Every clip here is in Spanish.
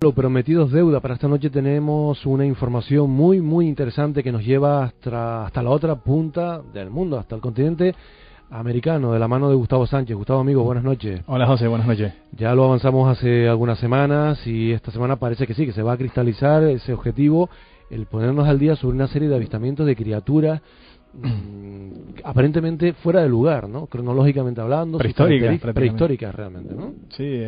Lo prometido es deuda. Para esta noche tenemos una información muy interesante que nos lleva hasta la otra punta del mundo, hasta el continente americano, de la mano de Gustavo Sánchez. Gustavo, amigo, buenas noches. Hola, José, buenas noches. Ya lo avanzamos hace algunas semanas y esta semana parece que sí, que se va a cristalizar ese objetivo, el ponernos al día sobre una serie de avistamientos de criaturas aparentemente fuera de lugar, ¿no? Cronológicamente hablando, prehistóricas realmente, ¿no? Sí,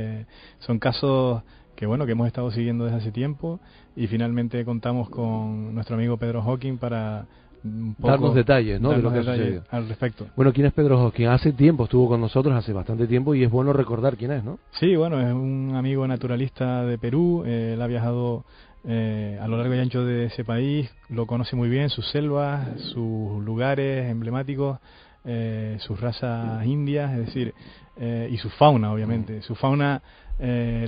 son casos que hemos estado siguiendo desde hace tiempo y finalmente contamos con nuestro amigo Pedro Hawking para un poco darnos detalles, ¿no? Darnos de lo que ha detalles sucedido al respecto. Bueno, ¿quién es Pedro Hawking? Hace tiempo estuvo con nosotros, hace bastante tiempo, y es bueno recordar quién es, ¿no? Sí, bueno, es un amigo naturalista de Perú. Él ha viajado a lo largo y ancho de ese país, lo conoce muy bien, sus selvas, sus lugares emblemáticos, sus razas indias, es decir, y su fauna, obviamente, su fauna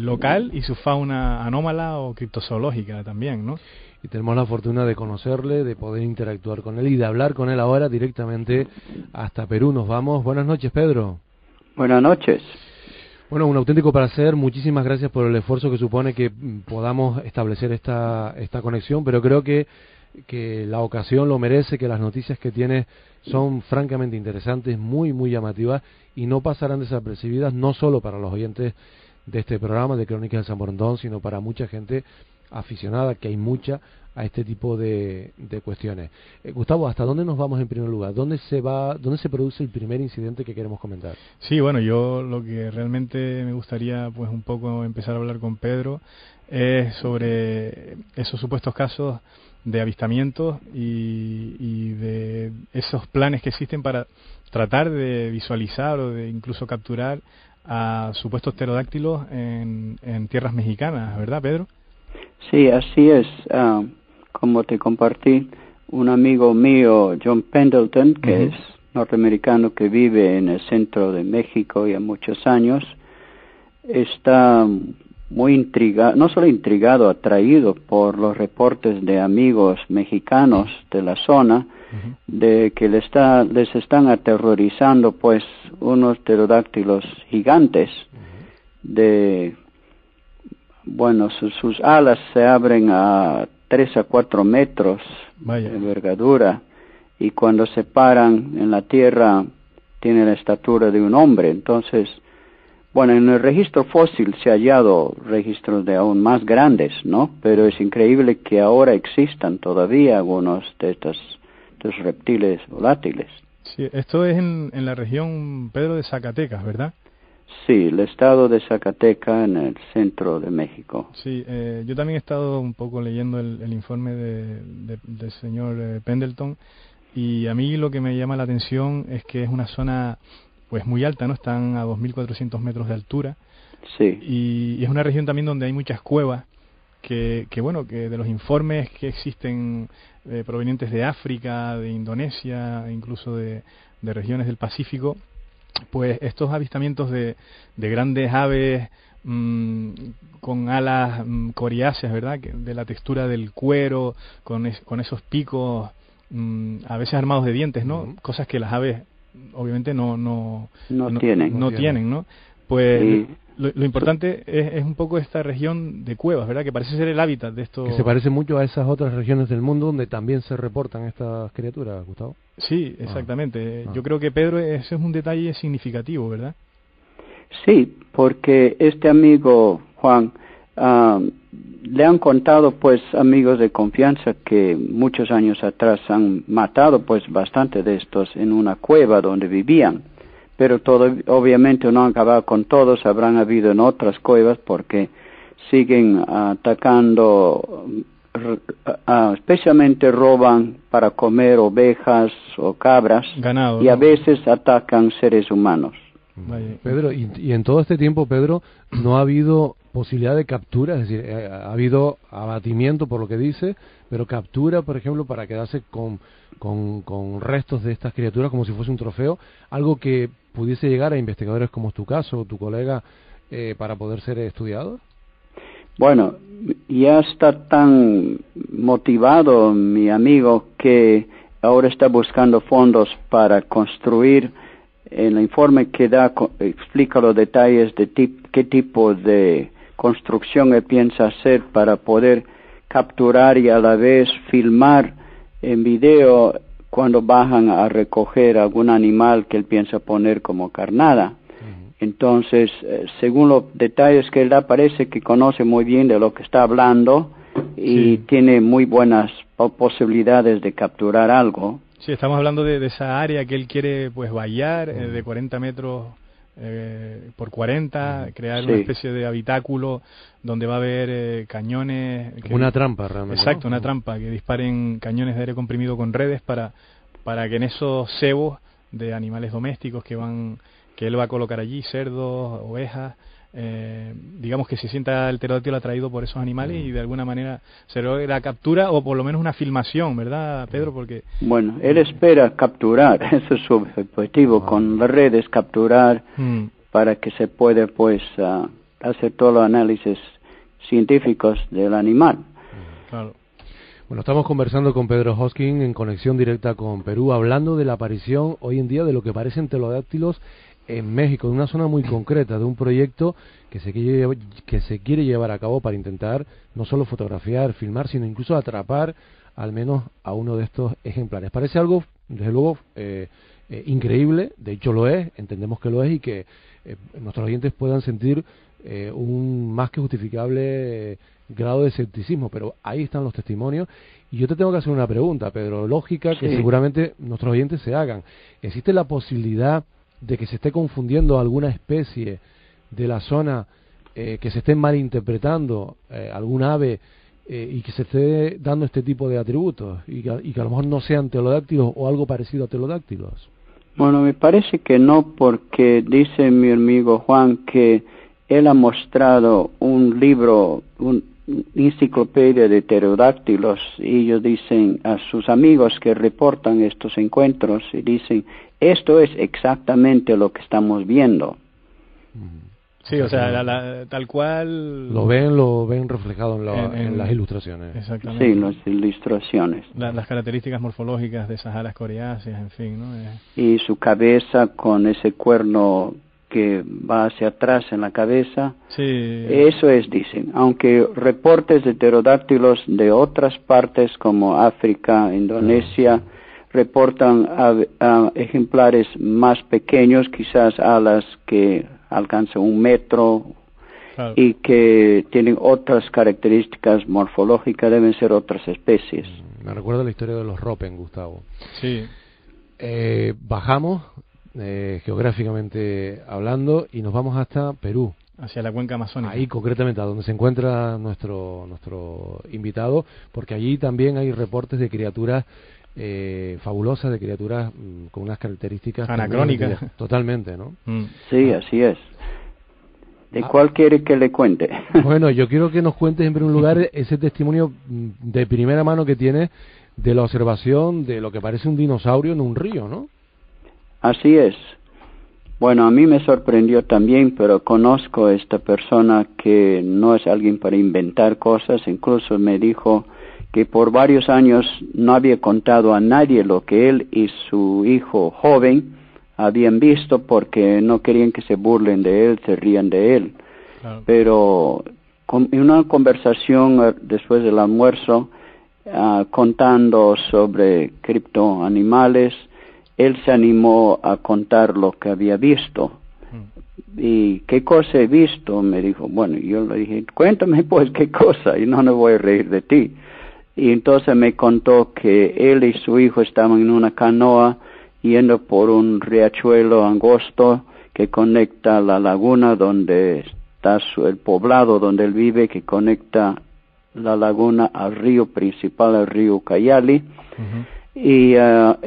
local y su fauna anómala o criptozoológica también, ¿no? Y tenemos la fortuna de conocerle, de poder interactuar con él y de hablar con él ahora directamente hasta Perú. Nos vamos. Buenas noches, Pedro. Buenas noches. Bueno, un auténtico placer. Muchísimas gracias por el esfuerzo que supone que podamos establecer esta conexión, pero creo que la ocasión lo merece, que las noticias que tiene son francamente interesantes, muy llamativas, y no pasarán desapercibidas, no solo para los oyentes de este programa de Crónicas de San Borondón, sino para mucha gente aficionada, que hay mucha, a este tipo de cuestiones. Gustavo, ¿hasta dónde nos vamos en primer lugar? ¿Dónde se produce el primer incidente que queremos comentar? Sí, bueno, yo lo que realmente me gustaría pues un poco empezar a hablar con Pedro es sobre esos supuestos casos de avistamientos y de esos planes que existen para tratar de visualizar o de incluso capturar a supuestos pterodáctilos en tierras mexicanas, ¿verdad, Pedro? Sí, así es. Como te compartí, un amigo mío, John Pendleton, que es norteamericano que vive en el centro de México ya muchos años, está muy intrigado, no solo intrigado, atraído por los reportes de amigos mexicanos de la zona, de que les están aterrorizando pues unos pterodáctilos gigantes sus alas se abren a 3 a 4 metros de envergadura, y cuando se paran en la tierra tienen la estatura de un hombre. Entonces, en el registro fósil se ha hallado registros de aún más grandes, ¿no? Pero es increíble que ahora existan todavía algunos de estos reptiles volátiles. Sí, esto es en la región, Pedro, de Zacatecas, ¿verdad? Sí, el estado de Zacatecas, en el centro de México. Sí, yo también he estado un poco leyendo el informe del señor Pendleton, y a mí lo que me llama la atención es que es una zona pues muy alta, ¿no? Están a 2.400 metros de altura. Sí. Y es una región también donde hay muchas cuevas que de los informes que existen provenientes de África, de Indonesia, incluso de regiones del Pacífico, pues estos avistamientos de grandes aves con alas coriáceas, ¿verdad? De la textura del cuero, con esos picos a veces armados de dientes, ¿no? Cosas que las aves obviamente no tienen, ¿no? Pues sí. Lo importante es un poco esta región de cuevas, ¿verdad? Que parece ser el hábitat de estos... Que se parece mucho a esas otras regiones del mundo donde también se reportan estas criaturas, Gustavo. Sí, exactamente. Yo creo que, Pedro, ese es un detalle significativo, ¿verdad? Sí, porque este amigo, Juan, le han contado, pues, amigos de confianza que muchos años atrás han matado, pues, bastante de estos en una cueva donde vivían. Pero obviamente no han acabado con todos, habrán habido en otras cuevas porque siguen atacando, especialmente roban para comer ovejas o cabras, ganado, y a veces atacan seres humanos. Pedro, y en todo este tiempo, Pedro, no ha habido posibilidad de captura, es decir, ha habido abatimiento por lo que dice, pero captura, por ejemplo, para quedarse con restos de estas criaturas como si fuese un trofeo, algo que pudiese llegar a investigadores como es tu caso o tu colega para poder ser estudiado. Bueno, ya está tan motivado mi amigo que ahora está buscando fondos para construir. En el informe que da explica los detalles de qué tipo de construcción él piensa hacer para poder capturar y a la vez filmar en video cuando bajan a recoger algún animal que él piensa poner como carnada. Entonces, según los detalles que él da, parece que conoce muy bien de lo que está hablando y tiene muy buenas posibilidades de capturar algo. Sí, estamos hablando de esa área que él quiere pues vallar, de 40 metros por 40, crear una especie de habitáculo donde va a haber cañones... Una trampa, realmente. Exacto, una trampa, que disparen cañones de aire comprimido con redes para que en esos cebos de animales domésticos que él va a colocar allí, cerdos, ovejas, digamos que se sienta el pterodáctilo atraído por esos animales y de alguna manera se logra la captura o por lo menos una filmación, ¿verdad, Pedro? Porque bueno, él espera capturar, ese es su objetivo, con las redes capturar para que se pueda pues hacer todos los análisis científicos del animal. Claro. Bueno, estamos conversando con Pedro Hosking en conexión directa con Perú, hablando de la aparición hoy en día de lo que parecen pterodáctilos en México, de una zona muy concreta, de un proyecto que se quiere llevar a cabo para intentar no solo fotografiar, filmar, sino incluso atrapar al menos a uno de estos ejemplares. Parece algo, desde luego, increíble, de hecho lo es, entendemos que lo es y que nuestros oyentes puedan sentir un más que justificable grado de escepticismo, pero ahí están los testimonios. Y yo te tengo que hacer una pregunta, Pedro, lógica, que seguramente nuestros oyentes se hagan. ¿Existe la posibilidad de que se esté confundiendo alguna especie de la zona, que se esté malinterpretando algún ave y que se esté dando este tipo de atributos y que a lo mejor no sean pterodáctilos o algo parecido a pterodáctilos? Bueno, me parece que no, porque dice mi amigo Juan que él ha mostrado un libro, una enciclopedia de pterodáctilos, y ellos dicen a sus amigos que reportan estos encuentros y dicen, esto es exactamente lo que estamos viendo. Sí, o sea, tal cual... Lo ven reflejado en las ilustraciones. Exactamente. Sí, las ilustraciones. Las características morfológicas de esas alas coriáceas, en fin, ¿no? Y su cabeza con ese cuerno que va hacia atrás en la cabeza. Sí. Eso es, dicen. Aunque reportes de pterodáctilos de otras partes como África, Indonesia, reportan a ejemplares más pequeños, quizás alas que alcanzan 1 metro, claro, y que tienen otras características morfológicas, deben ser otras especies. Me recuerda la historia de los Ropen, Gustavo. Sí. Bajamos geográficamente hablando y nos vamos hasta Perú. Hacia la cuenca amazónica. Ahí concretamente, a donde se encuentra nuestro invitado, porque allí también hay reportes de criaturas fabulosas, de criaturas con unas características anacrónicas. Totalmente, ¿no? Sí, así es. ¿De cuál quiere que le cuente? Bueno, yo quiero que nos cuentes en primer lugar ese testimonio de primera mano que tienes de la observación de lo que parece un dinosaurio en un río, ¿no? Así es. Bueno, a mí me sorprendió también, pero conozco a esta persona que no es alguien para inventar cosas. Incluso me dijo que por varios años no había contado a nadie lo que él y su hijo joven habían visto, porque no querían que se burlen de él, se rían de él. Claro. Pero en una conversación después del almuerzo, contando sobre criptoanimales, él se animó a contar lo que había visto. ¿Y qué cosa he visto? Me dijo. Bueno, yo le dije, cuéntame pues qué cosa, y no me voy a reír de ti. Y entonces me contó que él y su hijo estaban en una canoa yendo por un riachuelo angosto que conecta la laguna donde está el poblado donde él vive, que conecta la laguna al río principal, al río Ucayali. Y al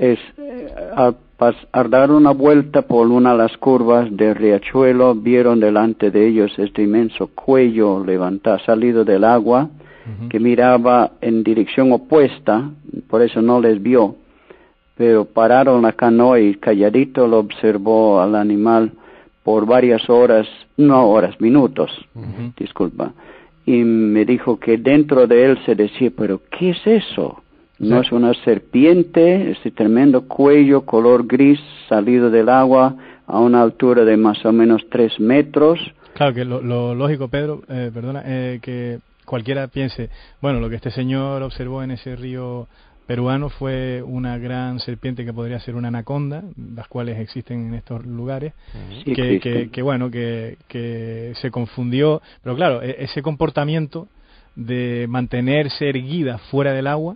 dar una vuelta por una de las curvas del riachuelo, vieron delante de ellos este inmenso cuello salido del agua, que miraba en dirección opuesta, por eso no les vio, pero pararon la canoa y calladito lo observó al animal por varias horas, minutos, disculpa, y me dijo que dentro de él se decía, pero ¿qué es eso? No es una serpiente, ese tremendo cuello color gris salido del agua a una altura de más o menos 3 metros. Claro, que lo lógico, Pedro, que cualquiera piense, bueno, lo que este señor observó en ese río peruano fue una gran serpiente que podría ser una anaconda, las cuales existen en estos lugares, Sí, que se confundió, pero claro, ese comportamiento de mantenerse erguida fuera del agua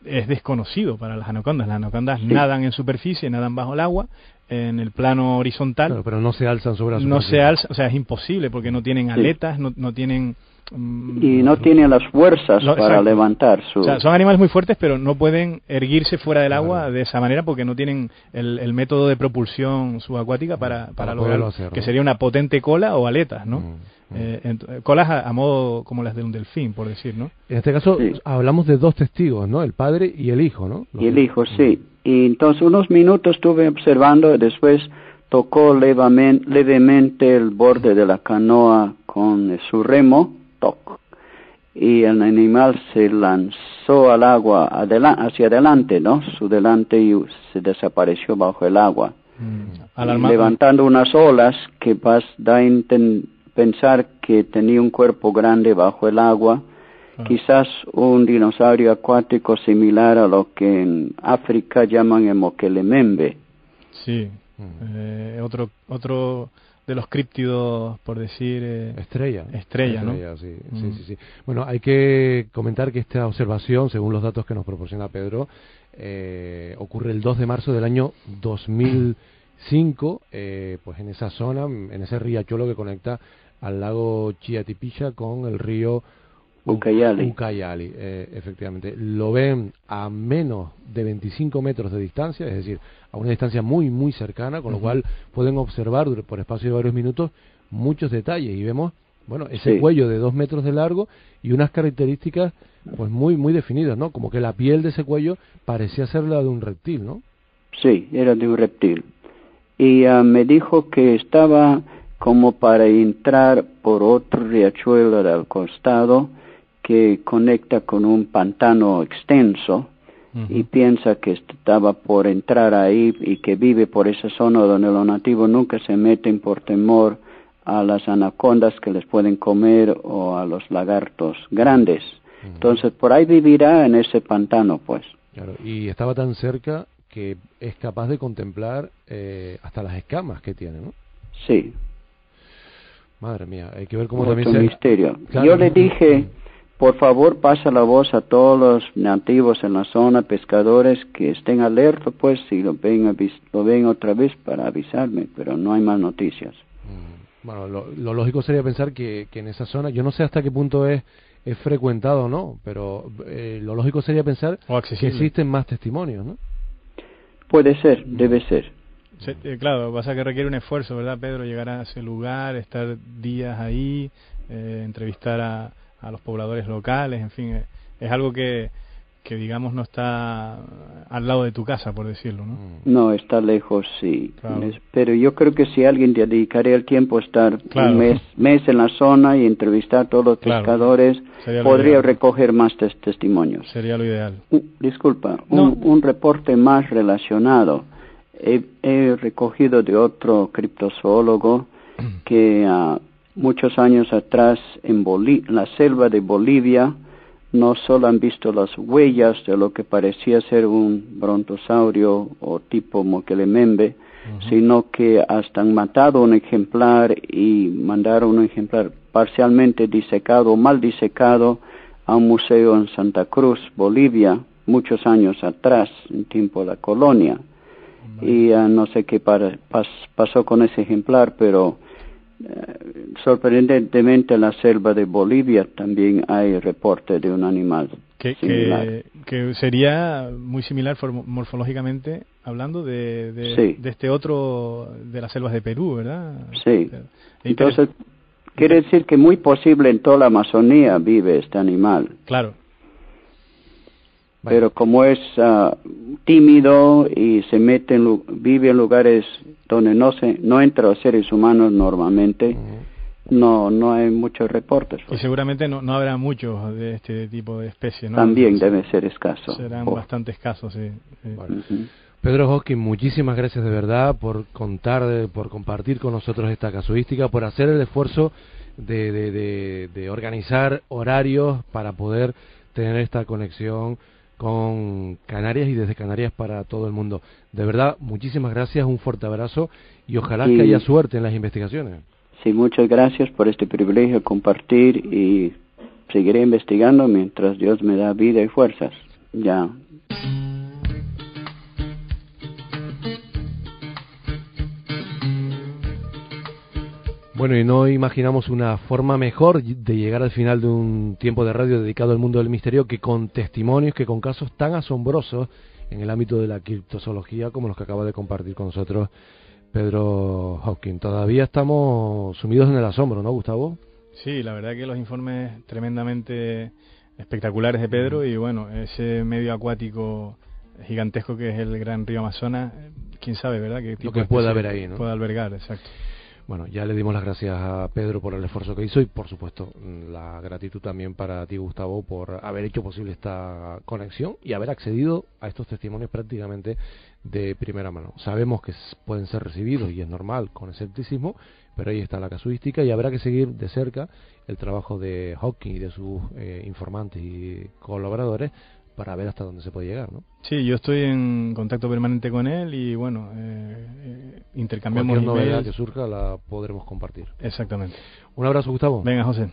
es desconocido para las anacondas. Las anacondas nadan en superficie, nadan bajo el agua, en el plano horizontal. Claro, pero no se alzan sobre la superficie. No se alzan, o sea, es imposible porque no tienen aletas, no tienen... y no tienen las fuerzas para exacto. Levantar su... O sea, son animales muy fuertes, pero no pueden erguirse fuera del agua de esa manera porque no tienen el método de propulsión subacuática para lograrlo, hacer, ¿no? Que sería una potente cola o aletas, ¿no? Colas a modo como las de un delfín, por decir, ¿no? En este caso hablamos de dos testigos, ¿no? El padre y el hijo, ¿no? Y el hijo, sí. Y entonces unos minutos estuve observando, después tocó levemente el borde de la canoa con su remo, toc, y el animal se lanzó al agua hacia adelante, ¿no? Su delante y se desapareció bajo el agua, levantando unas olas que da a pensar que tenía un cuerpo grande bajo el agua, quizás un dinosaurio acuático similar a lo que en África llaman el moquelemembe. Sí, otro de los críptidos, por decir... Estrella, ¿no? Sí. Bueno, hay que comentar que esta observación, según los datos que nos proporciona Pedro, ocurre el 2 de marzo del año 2005, pues en esa zona, en ese riachuelo que conecta al lago Chiatipicha con el río Ucayali, efectivamente. Lo ven a menos de 25 metros de distancia, es decir, a una distancia muy, muy cercana, con lo cual pueden observar por espacio de varios minutos muchos detalles y vemos, bueno, ese cuello de 2 metros de largo y unas características pues muy, muy definidas, ¿no? Como que la piel de ese cuello parecía ser la de un reptil, ¿no? Sí, era de un reptil. Y me dijo que estaba como para entrar por otro riachuelo al costado que conecta con un pantano extenso, y piensa que estaba por entrar ahí y que vive por esa zona donde los nativos nunca se meten por temor a las anacondas que les pueden comer o a los lagartos grandes. Entonces por ahí vivirá en ese pantano, pues. Claro, y estaba tan cerca que es capaz de contemplar hasta las escamas que tiene, ¿no? Sí. Madre mía, hay que ver cómo Otro también misterio. Claro. Yo le dije, por favor, pasa la voz a todos los nativos en la zona, pescadores, que estén alerta, pues, si lo ven otra vez para avisarme, pero no hay más noticias. Bueno, lo lógico sería pensar que en esa zona, yo no sé hasta qué punto es frecuentado o no, pero lo lógico sería pensar que existen más testimonios, ¿no? Puede ser, debe ser. Sí, claro, pasa que requiere un esfuerzo, ¿verdad, Pedro? Llegar a ese lugar, estar días ahí, entrevistar a los pobladores locales, en fin, es algo que digamos no está al lado de tu casa, por decirlo, ¿no? No, está lejos, sí. Claro. Pero yo creo que si alguien dedicaría el tiempo a estar un mes en la zona y entrevistar a todos los pescadores, podría recoger más testimonios. Sería lo ideal. Disculpa, un reporte más relacionado. He recogido de otro criptozoólogo que muchos años atrás en la selva de Bolivia no solo han visto las huellas de lo que parecía ser un brontosaurio o tipo moquelemembe, sino que hasta han matado un ejemplar y mandaron un ejemplar parcialmente disecado o mal disecado a un museo en Santa Cruz, Bolivia, muchos años atrás, en tiempo de la colonia. Y no sé qué pasó con ese ejemplar, pero sorprendentemente en la selva de Bolivia también hay reporte de un animal similar. Que sería muy similar morfológicamente hablando de este otro de las selvas de Perú, ¿verdad? Sí. Entonces, quiere decir que muy posible en toda la Amazonía vive este animal. Claro. Pero como es tímido y vive en lugares donde no entran los seres humanos normalmente, no hay muchos reportes. Y seguramente no habrá muchos de este tipo de especies, ¿no? También debe ser escaso. Serán bastante escasos, sí. Bueno. Pedro Hawkins, muchísimas gracias de verdad por por compartir con nosotros esta casuística, por hacer el esfuerzo de organizar horarios para poder tener esta conexión con Canarias y desde Canarias para todo el mundo. De verdad, muchísimas gracias, un fuerte abrazo y ojalá que haya suerte en las investigaciones. Sí, muchas gracias por este privilegio de compartir y seguiré investigando mientras Dios me da vida y fuerzas. Ya. Bueno, y no imaginamos una forma mejor de llegar al final de un tiempo de radio dedicado al mundo del misterio que con testimonios, que con casos tan asombrosos en el ámbito de la criptozoología como los que acaba de compartir con nosotros Pedro Hawkins. Todavía estamos sumidos en el asombro, ¿no, Gustavo? Sí, la verdad que los informes tremendamente espectaculares de Pedro y bueno, ese medio acuático gigantesco que es el gran río Amazonas, quién sabe, ¿verdad? Qué tipo lo que puede haber ahí, ¿no? Puede albergar, exacto. Bueno, ya le dimos las gracias a Pedro por el esfuerzo que hizo y, por supuesto, la gratitud también para ti, Gustavo, por haber hecho posible esta conexión y haber accedido a estos testimonios prácticamente de primera mano. Sabemos que pueden ser recibidos y es normal con escepticismo, pero ahí está la casuística y habrá que seguir de cerca el trabajo de Hawking y de sus informantes y colaboradores para ver hasta dónde se puede llegar, ¿no? Sí, yo estoy en contacto permanente con él y bueno, intercambiamos cualquier emails. novedad que surja la podremos compartir. Exactamente. Un abrazo, Gustavo. Venga, José.